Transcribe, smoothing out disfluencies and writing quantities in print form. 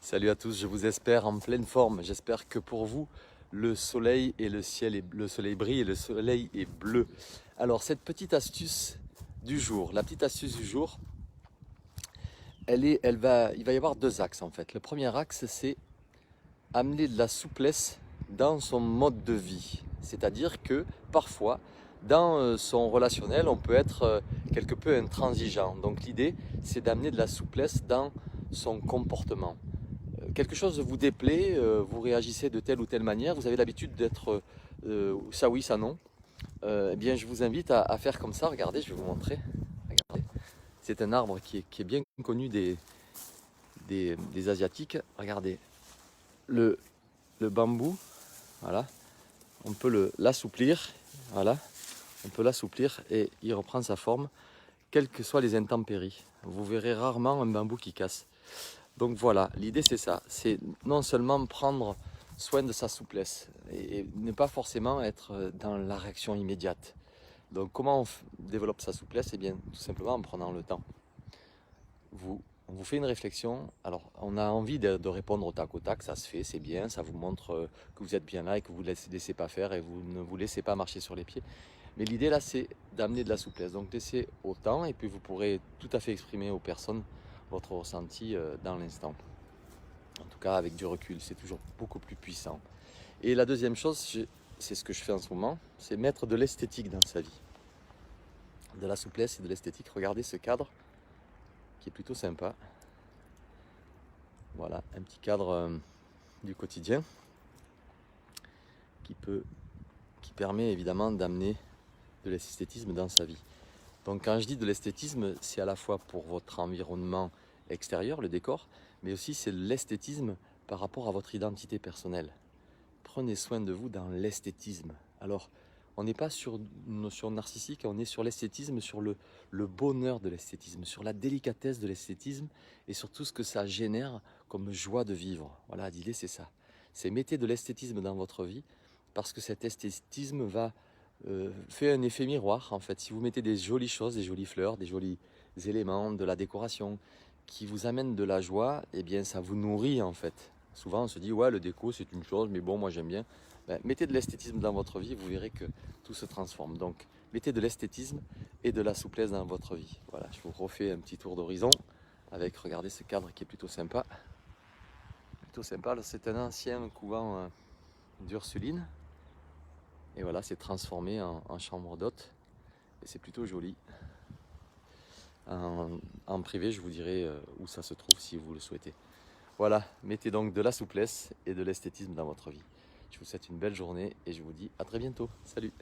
Salut à tous, je vous espère en pleine forme. J'espère que pour vous, le soleil et le ciel le soleil brille et le soleil est bleu. Alors cette petite astuce du jour, la petite astuce du jour, il va y avoir deux axes en fait. Le premier axe, c'est amener de la souplesse dans son mode de vie. C'est-à-dire que parfois, dans son relationnel, on peut être quelque peu intransigeant. Donc l'idée, c'est d'amener de la souplesse dans son comportement. Quelque chose vous déplaît, vous réagissez de telle ou telle manière, vous avez l'habitude d'être ça oui, ça non, eh bien je vous invite à faire comme ça. Regardez, je vais vous montrer. Regardez. C'est un arbre qui est bien connu des Asiatiques. Regardez, le, le bambou, voilà, on peut l'assouplir, voilà, on peut l'assouplir et il reprend sa forme, quelles que soient les intempéries. Vous verrez rarement un bambou qui casse. Donc voilà, l'idée c'est ça, c'est non seulement prendre soin de sa souplesse et ne pas forcément être dans la réaction immédiate. Donc comment on développe sa souplesse? Eh bien tout simplement en prenant le temps. On vous fait une réflexion, alors on a envie de répondre au tac, ça se fait, c'est bien, ça vous montre que vous êtes bien là et que vous ne vous laissez pas faire et vous ne vous laissez pas marcher sur les pieds. Mais l'idée là c'est d'amener de la souplesse, donc laissez au temps et puis vous pourrez tout à fait exprimer aux personnes votre ressenti dans l'instant. En tout cas avec du recul, c'est toujours beaucoup plus puissant. Et la deuxième chose, c'est ce que je fais en ce moment, c'est mettre de l'esthétique dans sa vie. De la souplesse et de l'esthétique. Regardez ce cadre qui est plutôt sympa. Voilà, un petit cadre du quotidien qui permet évidemment d'amener de l'esthétisme dans sa vie. Donc quand je dis de l'esthétisme, c'est à la fois pour votre environnement extérieur, le décor, mais aussi c'est l'esthétisme par rapport à votre identité personnelle. Prenez soin de vous dans l'esthétisme. Alors, on n'est pas sur une notion narcissique, on est sur l'esthétisme, sur le bonheur de l'esthétisme, sur la délicatesse de l'esthétisme et sur tout ce que ça génère comme joie de vivre. Voilà, l'idée c'est ça. C'est mettez de l'esthétisme dans votre vie parce que cet esthétisme fait un effet miroir en fait. Si vous mettez des jolies choses, des jolies fleurs, des jolis éléments, de la décoration qui vous amènent de la joie, eh bien ça vous nourrit en fait. Souvent on se dit ouais le déco c'est une chose mais bon moi j'aime bien. Mettez de l'esthétisme dans votre vie, vous verrez que tout se transforme. Donc mettez de l'esthétisme et de la souplesse dans votre vie. Voilà, je vous refais un petit tour d'horizon avec, regardez ce cadre qui est plutôt sympa. Plutôt sympa, c'est un ancien couvent d'Ursuline. Et voilà, c'est transformé en chambre d'hôte. Et c'est plutôt joli. En privé, je vous dirai où ça se trouve si vous le souhaitez. Voilà, mettez donc de la souplesse et de l'esthétisme dans votre vie. Je vous souhaite une belle journée et je vous dis à très bientôt. Salut!